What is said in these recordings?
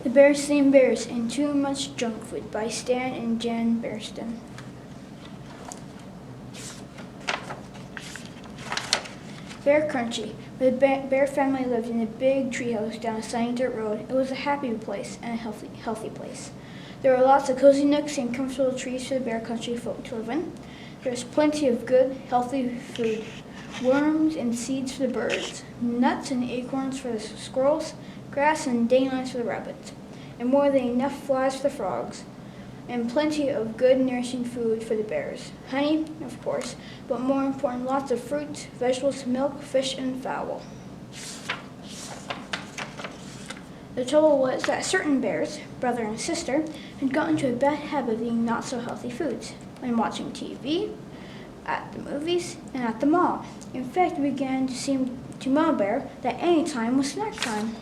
The Berenstain Bears and Too Much Junk Food by Stan and Jan Berenstain. Bear Country, where the bear family lived in a big treehouse down a sunny dirt road. It was a happy place and a healthy place. There were lots of cozy nooks and comfortable trees for the Bear Country folk to live in. There was plenty of good, healthy food. Worms and seeds for the birds, nuts and acorns for the squirrels, grass and dandelions for the rabbits, and more than enough flies for the frogs, and plenty of good nourishing food for the bears. Honey, of course, but more important, lots of fruits, vegetables, milk, fish, and fowl. The trouble was that certain bears, brother and sister, had gotten into a bad habit of eating not so healthy foods when watching TV, at the movies, and at the mall. In fact, it began to seem to Mama Bear that any time was snack time.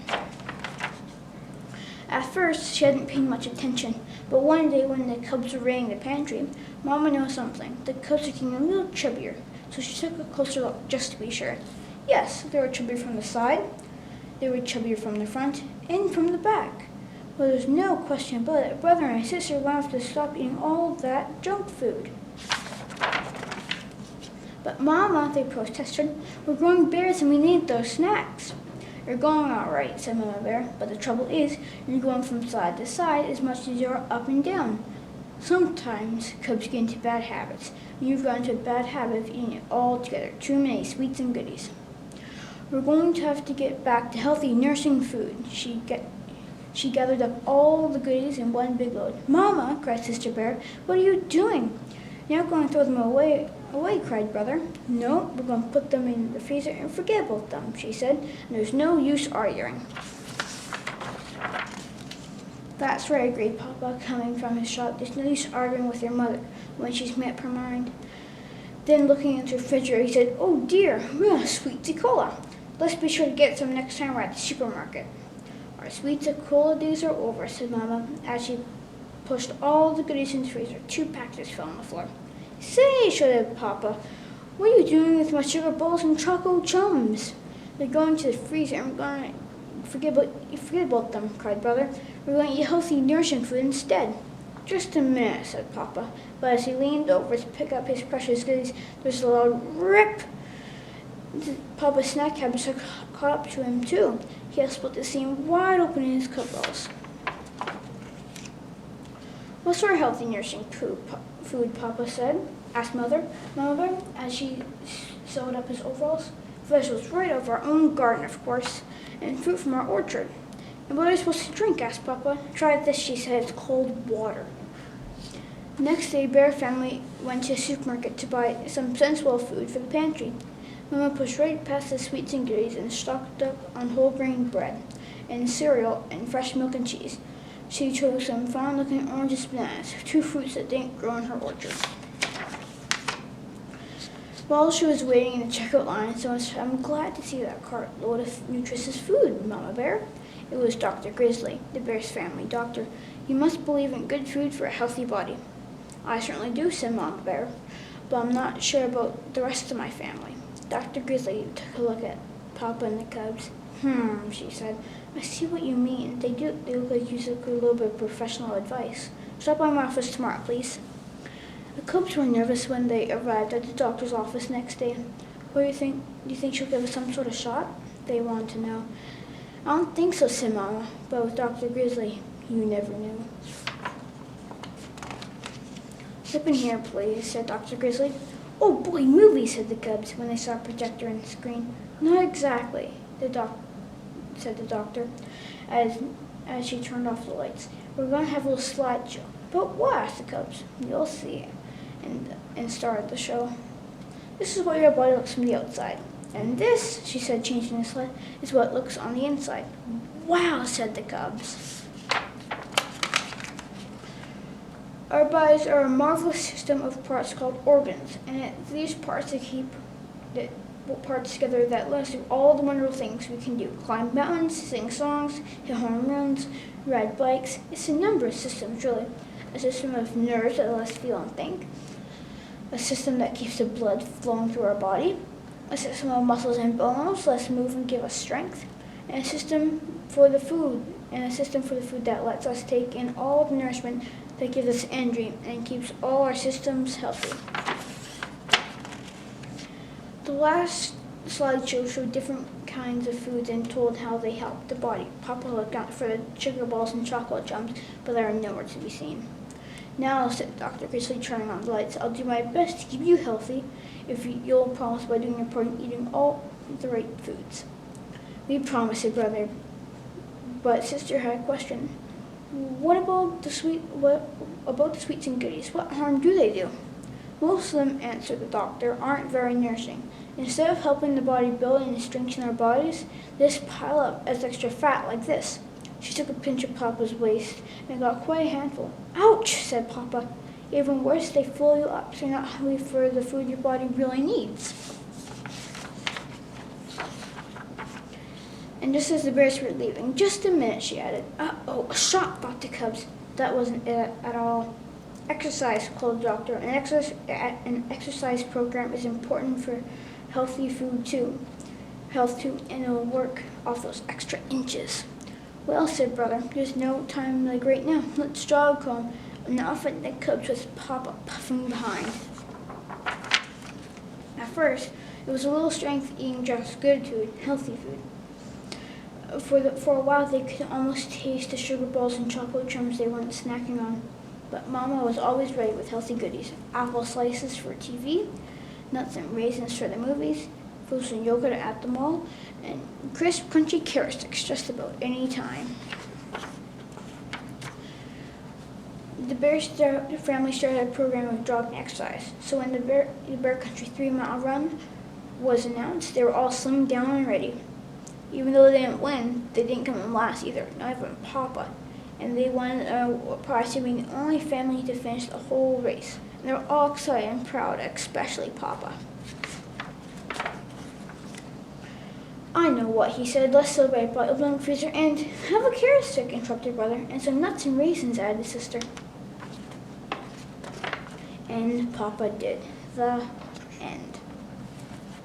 At first, she hadn't paid much attention, but one day when the cubs were raiding the pantry, Mama noticed something. The cubs were getting a little chubbier, so she took a closer look just to be sure. Yes, they were chubbier from the side, they were chubbier from the front, and from the back. Well, there's no question about it. Brother and sister wanted to stop eating all that junk food. But Mama, they protested, we're growing bears and we need those snacks. You're going all right, said Mama Bear, but the trouble is you're going from side to side as much as you're up and down. Sometimes cubs get into bad habits. You've got into a bad habit of eating it all together, too many sweets and goodies. We're going to have to get back to healthy, nourishing food. She gathered up all the goodies in one big load. Mama, cried Sister Bear, what are you doing? You're not going to throw them away, cried Brother. No, we're going to put them in the freezer and forget about them, she said, and there's no use arguing. That's right, agreed Papa, coming from his shop. There's no use arguing with your mother when she's made up her mind. Then looking into the refrigerator, he said, oh dear, we have sweet cola. Let's be sure to get some next time we're at the supermarket. Our sweet cola days are over, said Mama, as she pushed all the goodies in the freezer. 2 packages fell on the floor. Say, shouted Papa, what are you doing with my sugar bowls and choco chums? They're going to the freezer and we're going to forget about them, cried Brother. We're going to eat healthy, nourishing food instead. Just a minute, said Papa, but as he leaned over to pick up his precious goodies, there was a loud rip. Papa's snack cabinet caught up to him, too. He had split the seam wide open in his coveralls. What sort of healthy, nourishing food, Papa said, asked Mama Bear, as she sewed up his overalls. Vegetables right out of our own garden, of course, and fruit from our orchard. And what are you supposed to drink, asked Papa. Try this, she said, it's cold water. Next day, Bear family went to the supermarket to buy some sensible food for the pantry. Mama pushed right past the sweets and goodies and stocked up on whole grain bread and cereal and fresh milk and cheese. She chose some fine-looking oranges and bananas, 2 fruits that didn't grow in her orchard. While she was waiting in the checkout line, someone said, I'm glad to see that cart load of nutritious food, Mama Bear. It was Dr. Grizzly, the bear's family doctor. You must believe in good food for a healthy body. I certainly do, said Mama Bear, but I'm not sure about the rest of my family. Dr. Grizzly took a look at Papa and the cubs. She said, I see what you mean. They look like you took a little bit of professional advice. Stop by my office tomorrow, please. The cubs were nervous when they arrived at the doctor's office next day. What do you think? Do you think she'll give us some sort of shot? They wanted to know. I don't think so, said Mama, but with Dr. Grizzly, you never knew. Step in here, please, said Dr. Grizzly. Oh boy, movies, said the cubs when they saw a projector and screen. Not exactly, said the doctor, as she turned off the lights. We're going to have a little slideshow. But what? Asked the cubs. You'll see, and started the show. This is what your body looks from the outside. And this, she said, changing the slide, is what it looks on the inside. Wow, said the cubs. Our bodies are a marvelous system of parts called organs, and it's these parts that keep the parts together that let us do all the wonderful things we can do. Climb mountains, sing songs, hit home runs, ride bikes. It's a number of systems, really. A system of nerves that let us feel and think. A system that keeps the blood flowing through our body. A system of muscles and bones that let us move and give us strength. And a system for the food and a system for the food that lets us take in all the nourishment that gives us energy and keeps all our systems healthy. The last slideshow showed different kinds of foods and told how they help the body. Papa looked out for the sugar balls and chocolate chunks, but they are nowhere to be seen. Now, said Dr. Grizzly, turning on the lights, I'll do my best to keep you healthy if you'll promise by doing your part and eating all the right foods. We promise, said Brother. But Sister had a question. What about the sweets and goodies? What harm do they do? Most of them, answered the doctor, aren't very nourishing. Instead of helping the body build and strengthen our bodies, they just pile up as extra fat like this. She took a pinch of Papa's waist and got quite a handful. Ouch, said Papa. Even worse, they fill you up so you're not hungry for the food your body really needs. And just as the bears were leaving, just a minute, she added. Uh-oh, a shot, thought the cubs. That wasn't it at all. Exercise, called the doctor. An exercise program is important for healthy health too, and it'll work off those extra inches. Well, said Brother, there's no time like right now. Let's jog home. And off went the cubs with Papa puffing behind. At first, it was a little strength eating just good food, healthy food. For a while, they could almost taste the sugar balls and chocolate crumbs they weren't snacking on. But Mama was always ready with healthy goodies. Apple slices for TV, nuts and raisins for the movies, frozen yogurt at the mall, and crisp, crunchy carrot sticks just about any time. The family started a program of jogging exercise. So when the Bear Country 3-mile run was announced, they were all slimmed down and ready. Even though they didn't win, they didn't come in last either, not even Papa. And they won a prize to being the only family to finish the whole race. And they were all excited and proud, especially Papa. I know what, he said. Let's celebrate by opening the freezer and have a carrot stick, interrupted Brother, and some nuts and raisins, added Sister. And Papa did. The end.